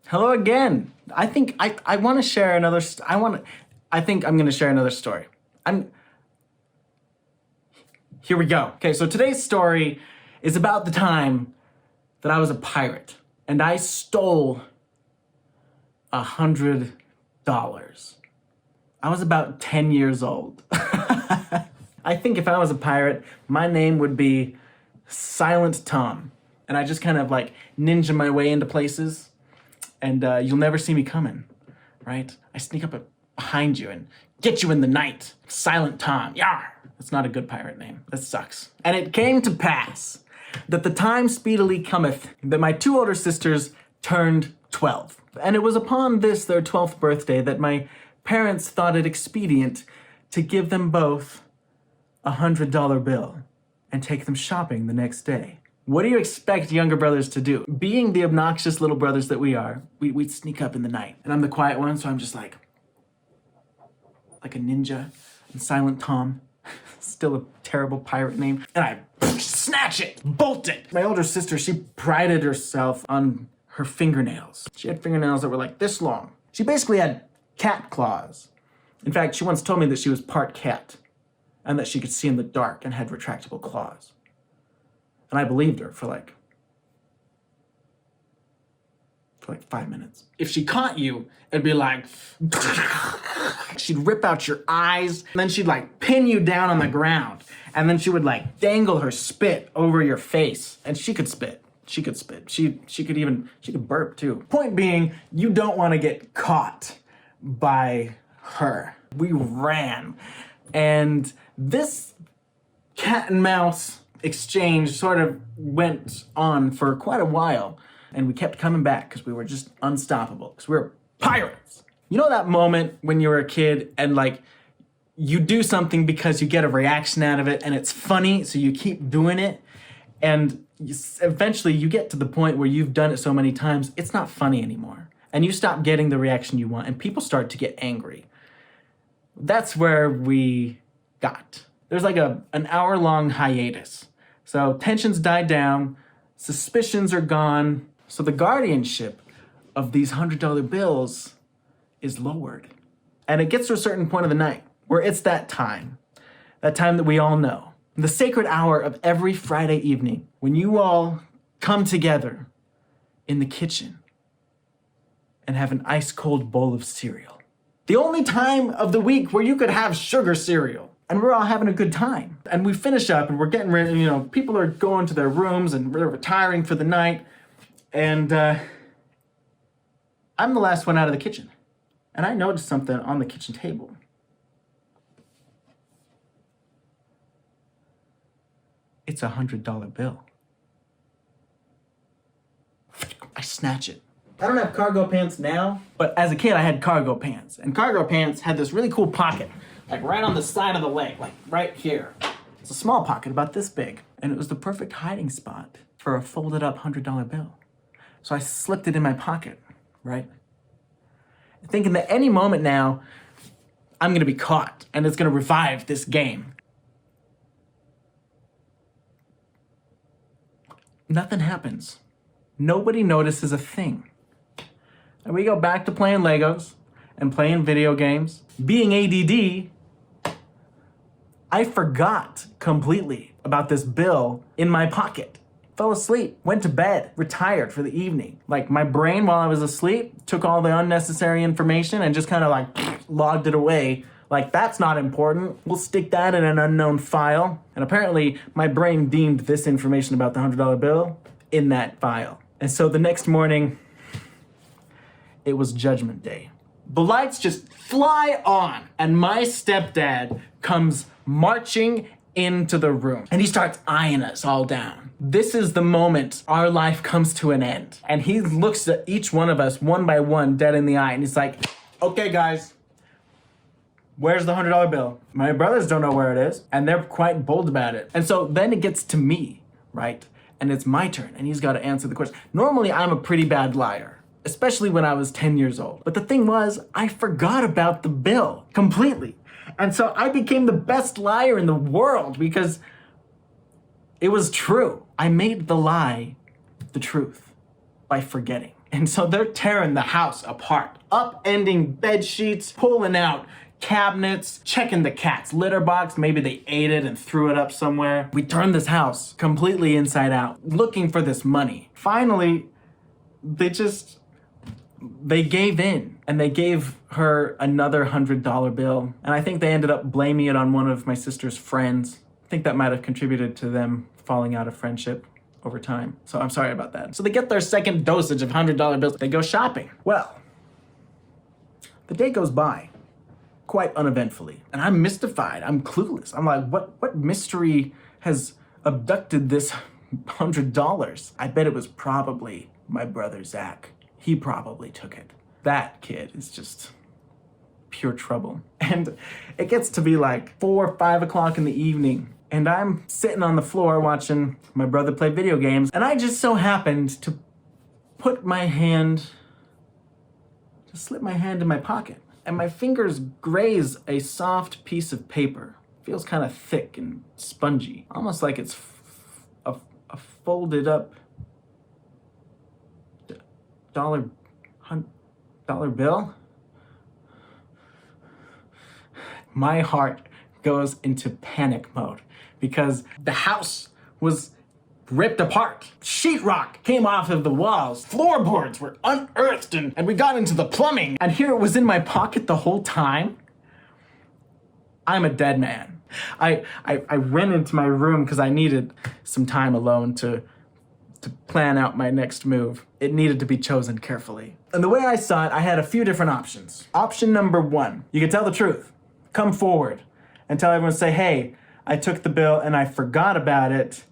Hello again. I think I want to share another. I think I'm gonna share another story. Here we go. Okay, so today's story is about the time that I was a pirate and I stole $100. I was about 10 years old. I think if I was a pirate, my name would be Silent Tom, and I just kind of like ninja my way into places. And you'll never see me coming, right? I sneak up behind you and get you in the night. Silent Tom, yar! That's not a good pirate name. That sucks. And it came to pass that the time speedily cometh that my two older sisters turned 12. And it was upon this, their 12th birthday, that my parents thought it expedient to give them both a $100 bill and take them shopping the next day. What do you expect younger brothers to do? Being the obnoxious little brothers that we are, we'd sneak up in the night. And I'm the quiet one, so I'm just like a ninja. And Silent Tom, still a terrible pirate name. And I snatch it, bolt it. My older sister, she prided herself on her fingernails. She had fingernails that were like this long. She basically had cat claws. In fact, she once told me that she was part cat and that she could see in the dark and had retractable claws. And I believed her for like 5 minutes. If she caught you, it'd be like, she'd rip out your eyes, and then she'd like pin you down on the ground. And then she would like dangle her spit over your face. And she could spit. She could spit. She could burp too. Point being, you don't want to get caught by her. We ran. And this cat and mouse exchange sort of went on for quite a while, and we kept coming back because we were just unstoppable, because we were pirates. You know that moment when you were a kid and like you do something because you get a reaction out of it and it's funny, so you keep doing it, and eventually you get to the point where you've done it so many times it's not funny anymore and you stop getting the reaction you want and people start to get angry. That's where we got. There's like an hour-long hiatus. So tensions died down, suspicions are gone, so the guardianship of these $100 bills is lowered. And it gets to a certain point of the night where it's that time that we all know, the sacred hour of every Friday evening when you all come together in the kitchen and have an ice-cold bowl of cereal. The only time of the week where you could have sugar cereal. And we're all having a good time. And we finish up and we're getting ready, people are going to their rooms and they're retiring for the night. And I'm the last one out of the kitchen. And I noticed something on the kitchen table. It's a $100 bill. I snatch it. I don't have cargo pants now, but as a kid I had cargo pants. And cargo pants had this really cool pocket. Like right on the side of the leg, like right here. It's a small pocket about this big. And it was the perfect hiding spot for a folded up $100 bill. So I slipped it in my pocket, right? Thinking that any moment now, I'm gonna be caught and it's gonna revive this game. Nothing happens. Nobody notices a thing. And we go back to playing Legos and playing video games. Being ADD, I forgot completely about this bill in my pocket. Fell asleep, went to bed, retired for the evening. Like my brain while I was asleep took all the unnecessary information and just kind of like logged it away. Like that's not important. We'll stick that in an unknown file. And apparently my brain deemed this information about the $100 bill in that file. And so the next morning, it was Judgment Day. The lights just fly on and my stepdad comes marching into the room and he starts eyeing us all down. This is the moment our life comes to an end. And he looks at each one of us one by one dead in the eye and he's like, okay guys, where's the $100 bill? My brothers don't know where it is and they're quite bold about it. And so then it gets to me, right? And it's my turn and he's got to answer the question. Normally I'm a pretty bad liar, especially when I was 10 years old. But the thing was, I forgot about the bill completely. And so I became the best liar in the world because it was true. I made the lie the truth by forgetting. And so they're tearing the house apart, upending bed sheets, pulling out cabinets, checking the cat's litter box. Maybe they ate it and threw it up somewhere. We turned this house completely inside out, looking for this money. Finally, they gave in, and they gave her another $100 bill. And I think they ended up blaming it on one of my sister's friends. I think that might have contributed to them falling out of friendship over time. So I'm sorry about that. So they get their second dosage of $100 bills. They go shopping. Well, the day goes by quite uneventfully. And I'm mystified. I'm clueless. I'm like, what mystery has abducted this $100? I bet it was probably my brother Zach. He probably took it. That kid is just pure trouble. And it gets to be like 4 or 5 o'clock in the evening, and I'm sitting on the floor watching my brother play video games, and I just so happened to slip my hand in my pocket, and my fingers graze a soft piece of paper. Feels kind of thick and spongy, almost like it's a folded up dollar bill. My heart goes into panic mode because the house was ripped apart. Sheetrock came off of the walls. Floorboards were unearthed and we got into the plumbing. And here it was in my pocket the whole time. I'm a dead man. I went into my room because I needed some time alone to plan out my next move. It needed to be chosen carefully. And the way I saw it, I had a few different options. Option number 1, you could tell the truth. Come forward and tell everyone, say, hey, I took the bill and I forgot about it.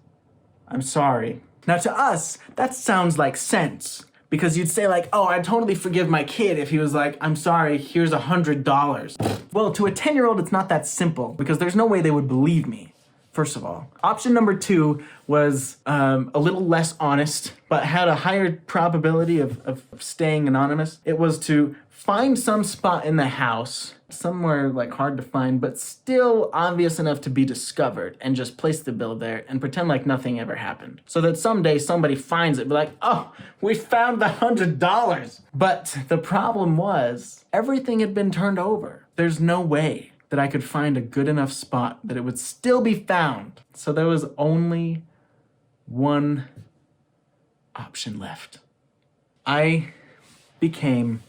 I'm sorry. Now to us, that sounds like sense, because you'd say like, oh, I'd totally forgive my kid if he was like, I'm sorry, here's $100. Well, to a 10-year-old, it's not that simple, because there's no way they would believe me. First of all. Option number 2 was a little less honest, but had a higher probability of staying anonymous. It was to find some spot in the house, somewhere like hard to find, but still obvious enough to be discovered, and just place the bill there and pretend like nothing ever happened. So that someday somebody finds it and be like, oh, we found the $100. But the problem was, everything had been turned over. There's no way that I could find a good enough spot that it would still be found. So there was only one option left. I became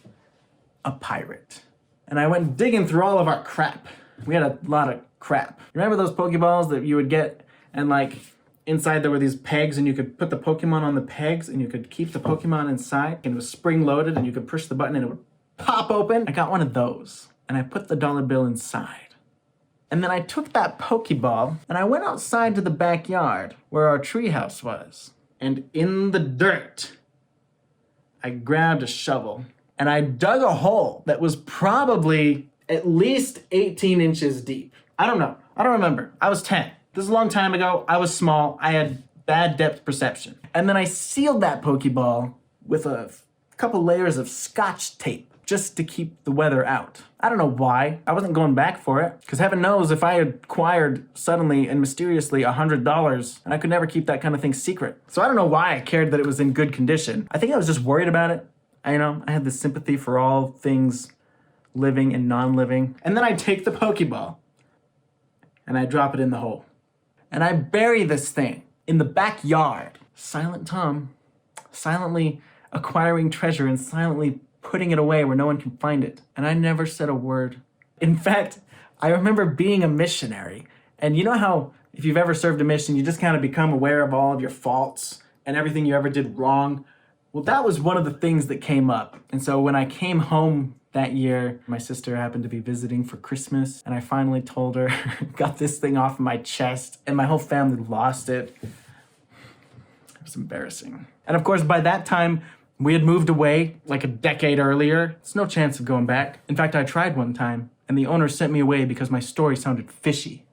a pirate. And I went digging through all of our crap. We had a lot of crap. Remember those Pokeballs that you would get, and like inside there were these pegs, and you could put the Pokemon on the pegs and you could keep the Pokemon inside, and it was spring loaded and you could push the button and it would pop open? I got one of those. And I put the dollar bill inside. And then I took that Pokeball and I went outside to the backyard where our treehouse was. And in the dirt, I grabbed a shovel and I dug a hole that was probably at least 18 inches deep. I don't know. I don't remember. I was 10. This is a long time ago. I was small. I had bad depth perception. And then I sealed that Pokeball with a couple layers of Scotch tape, just to keep the weather out. I don't know why. I wasn't going back for it, because heaven knows if I had acquired suddenly and mysteriously $100, and I could never keep that kind of thing secret. So I don't know why I cared that it was in good condition. I think I was just worried about it. I had this sympathy for all things living and non-living. And then I take the Pokeball and I drop it in the hole. And I bury this thing in the backyard. Silent Tom, silently acquiring treasure and silently putting it away where no one can find it. And I never said a word. In fact, I remember being a missionary. And you know how if you've ever served a mission, you just kind of become aware of all of your faults and everything you ever did wrong? Well, that was one of the things that came up. And so when I came home that year, my sister happened to be visiting for Christmas, and I finally told her, got this thing off my chest, and my whole family lost it. It was embarrassing. And of course, by that time, we had moved away like a decade earlier. There's no chance of going back. In fact, I tried one time, and the owner sent me away because my story sounded fishy.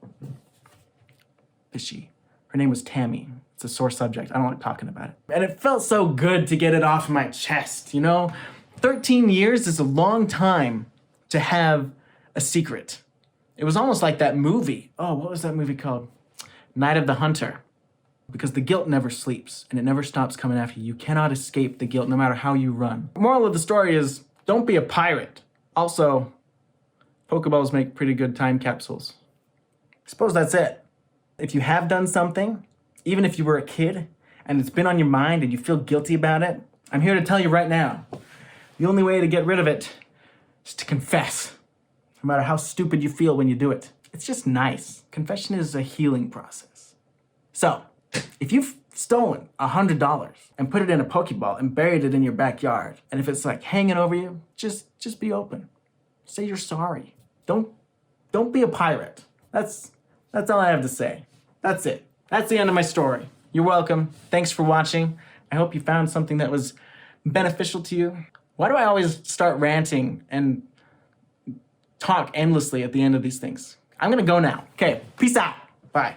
Fishy. Her name was Tammy. It's a sore subject. I don't like talking about it. And it felt so good to get it off my chest, 13 years is a long time to have a secret. It was almost like that movie. Oh, what was that movie called? Night of the Hunter. because the guilt never sleeps and it never stops coming after you. You cannot escape the guilt no matter how you run. The moral of the story is, don't be a pirate. Also, Pokeballs make pretty good time capsules. I suppose that's it. If you have done something, even if you were a kid, and it's been on your mind and you feel guilty about it, I'm here to tell you right now, the only way to get rid of it is to confess. No matter how stupid you feel when you do it. It's just nice. Confession is a healing process. So, if you've stolen $100 and put it in a Pokeball and buried it in your backyard, and if it's like hanging over you, just be open. Say you're sorry. Don't be a pirate. That's all I have to say. That's it. That's the end of my story. You're welcome. Thanks for watching. I hope you found something that was beneficial to you. Why do I always start ranting and talk endlessly at the end of these things? I'm gonna go now. Okay, peace out. Bye.